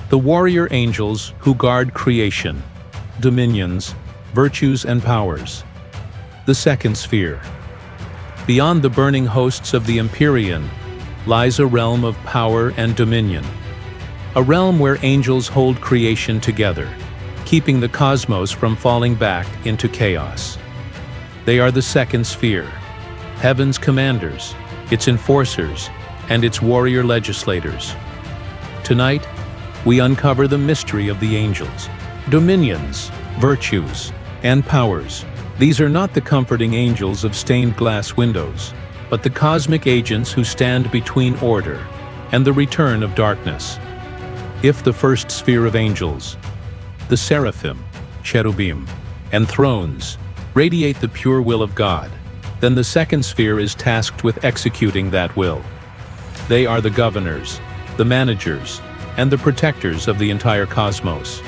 The warrior angels who guard creation, dominions, virtues and powers. The second sphere. Beyond the burning hosts of the Empyrean lies a realm of power and dominion. A realm where angels hold creation together, keeping the cosmos from falling back into chaos. They are the second sphere, heaven's commanders, its enforcers, and its warrior legislators. Tonight, we uncover the mystery of the angels, dominions, virtues, and powers. These are not the comforting angels of stained glass windows, but the cosmic agents who stand between order and the return of darkness. If the first sphere of angels, the seraphim, cherubim, and thrones, radiate the pure will of God, then the second sphere is tasked with executing that will. They are the governors, the managers, and the protectors of the entire cosmos.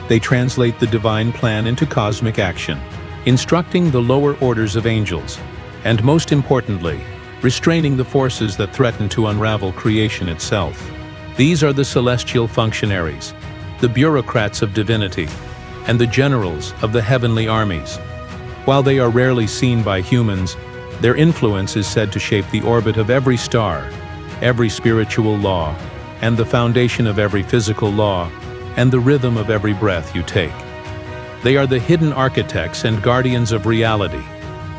They translate the divine plan into cosmic action, instructing the lower orders of angels, and most importantly, restraining the forces that threaten to unravel creation itself. These are the celestial functionaries, the bureaucrats of divinity, and the generals of the heavenly armies. While they are rarely seen by humans, their influence is said to shape the orbit of every star, every spiritual law, and the foundation of every physical law, and the rhythm of every breath you take. They are the hidden architects and guardians of reality,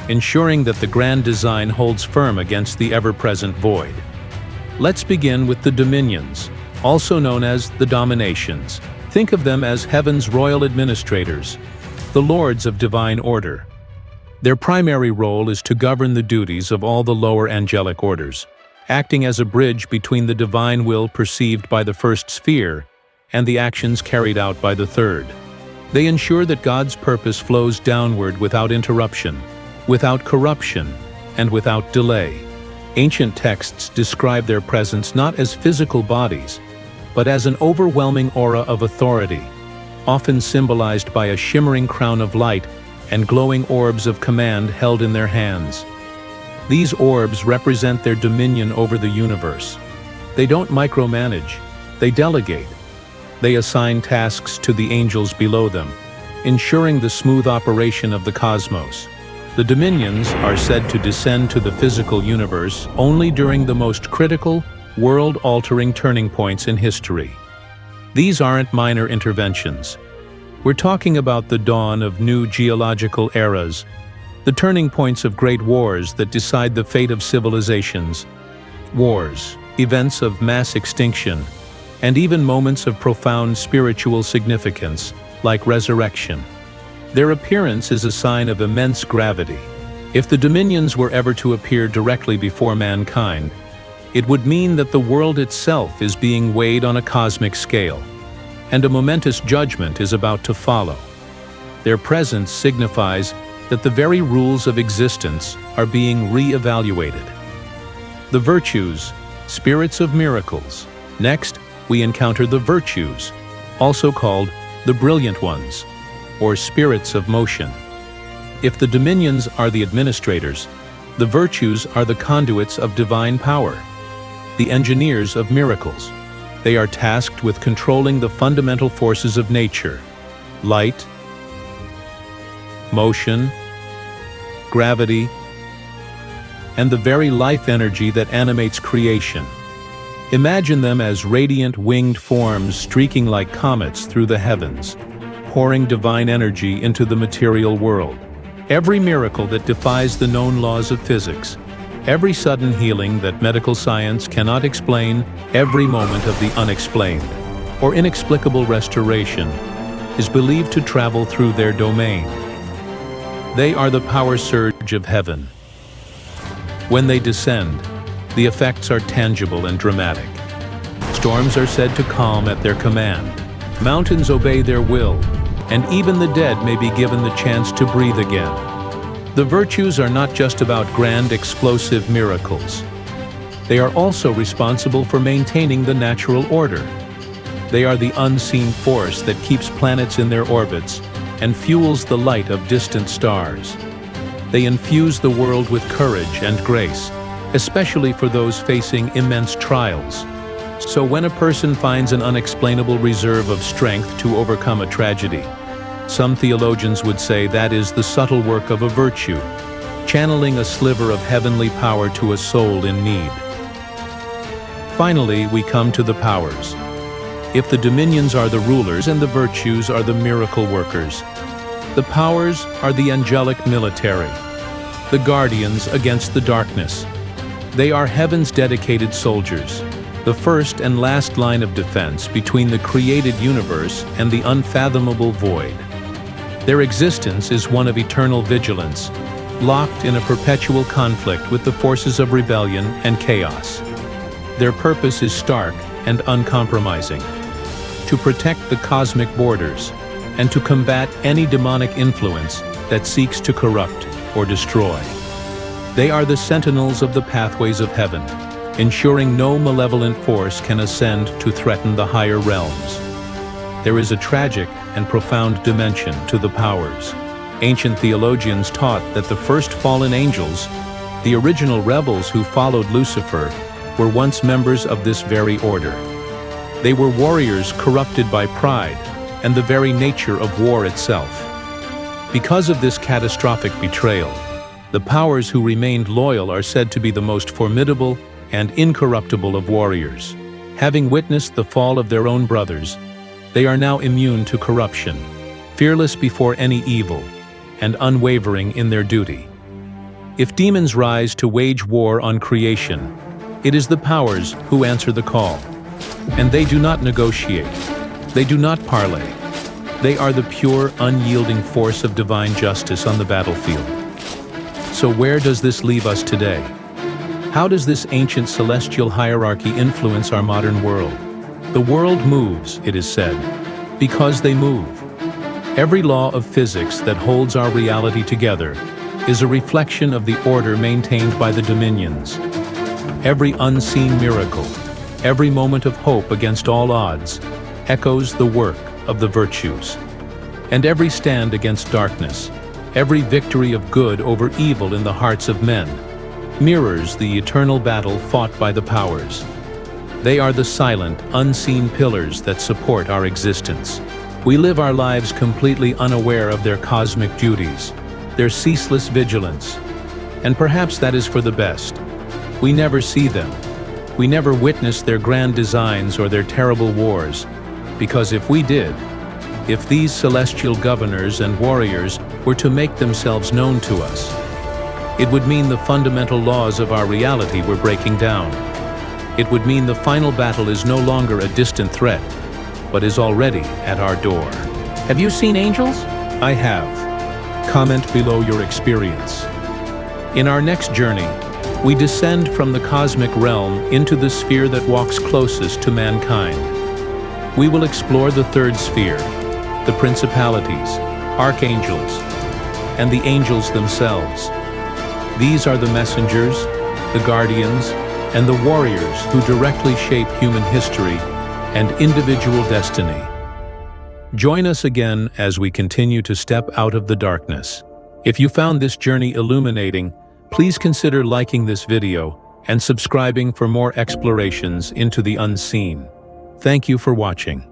ensuring that the grand design holds firm against the ever-present void. Let's begin with the dominions, also known as the dominations. Think of them as heaven's royal administrators, the lords of divine order. Their primary role is to govern the duties of all the lower angelic orders, acting as a bridge between the divine will perceived by the first sphere and the actions carried out by the third. They ensure that God's purpose flows downward without interruption, without corruption, and without delay. Ancient texts describe their presence not as physical bodies, but as an overwhelming aura of authority, often symbolized by a shimmering crown of light and glowing orbs of command held in their hands. These orbs represent their dominion over the universe. They don't micromanage, they delegate. They assign tasks to the angels below them, ensuring the smooth operation of the cosmos. The dominions are said to descend to the physical universe only during the most critical, world-altering turning points in history. These aren't minor interventions. We're talking about the dawn of new geological eras, the turning points of great wars that decide the fate of civilizations. Wars, events of mass extinction, and even moments of profound spiritual significance, like resurrection. Their appearance is a sign of immense gravity. If the dominions were ever to appear directly before mankind, it would mean that the world itself is being weighed on a cosmic scale, and a momentous judgment is about to follow. Their presence signifies that the very rules of existence are being re-evaluated. The virtues, spirits of miracles. Next, we encounter the virtues, also called the brilliant ones, or spirits of motion. If the dominions are the administrators, the virtues are the conduits of divine power, the engineers of miracles. They are tasked with controlling the fundamental forces of nature: light, motion, gravity, and the very life energy that animates creation. Imagine them as radiant winged forms streaking like comets through the heavens, pouring divine energy into the material world. Every miracle that defies the known laws of physics, every sudden healing that medical science cannot explain, every moment of the unexplained or inexplicable restoration is believed to travel through their domain. They are the power surge of heaven. When they descend, the effects are tangible and dramatic. Storms are said to calm at their command. Mountains obey their will, and even the dead may be given the chance to breathe again. The virtues are not just about grand, explosive miracles. They are also responsible for maintaining the natural order. They are the unseen force that keeps planets in their orbits and fuels the light of distant stars. They infuse the world with courage and grace, especially for those facing immense trials. So when a person finds an unexplainable reserve of strength to overcome a tragedy, some theologians would say that is the subtle work of a virtue, channeling a sliver of heavenly power to a soul in need. Finally, we come to the powers. If the dominions are the rulers and the virtues are the miracle workers, the powers are the angelic military, the guardians against the darkness. They are heaven's dedicated soldiers, the first and last line of defense between the created universe and the unfathomable void. Their existence is one of eternal vigilance, locked in a perpetual conflict with the forces of rebellion and chaos. Their purpose is stark and uncompromising: to protect the cosmic borders and to combat any demonic influence that seeks to corrupt or destroy. They are the sentinels of the pathways of heaven, ensuring no malevolent force can ascend to threaten the higher realms. There is a tragic and profound dimension to the powers. Ancient theologians taught that the first fallen angels, the original rebels who followed Lucifer, were once members of this very order. They were warriors corrupted by pride and the very nature of war itself. Because of this catastrophic betrayal, the powers who remained loyal are said to be the most formidable and incorruptible of warriors. Having witnessed the fall of their own brothers, they are now immune to corruption, fearless before any evil, and unwavering in their duty. If demons rise to wage war on creation, it is the powers who answer the call. And they do not negotiate. They do not parley. They are the pure, unyielding force of divine justice on the battlefield. So where does this leave us today? How does this ancient celestial hierarchy influence our modern world? The world moves, it is said, because they move. Every law of physics that holds our reality together is a reflection of the order maintained by the dominions. Every unseen miracle, every moment of hope against all odds, echoes the work of the virtues. And every stand against darkness, every victory of good over evil in the hearts of men, mirrors the eternal battle fought by the powers. They are the silent, unseen pillars that support our existence. We live our lives completely unaware of their cosmic duties, their ceaseless vigilance. And perhaps that is for the best. We never see them. We never witness their grand designs or their terrible wars, because if we did, if these celestial governors and warriors were to make themselves known to us, it would mean the fundamental laws of our reality were breaking down. It would mean the final battle is no longer a distant threat, but is already at our door. Have you seen angels? I have. Comment below your experience. In our next journey, we descend from the cosmic realm into the sphere that walks closest to mankind. We will explore the third sphere, the principalities, archangels, and the angels themselves. These are the messengers, the guardians, and the warriors who directly shape human history and individual destiny. Join us again as we continue to step out of the darkness. If you found this journey illuminating, please consider liking this video and subscribing for more explorations into the unseen. Thank you for watching.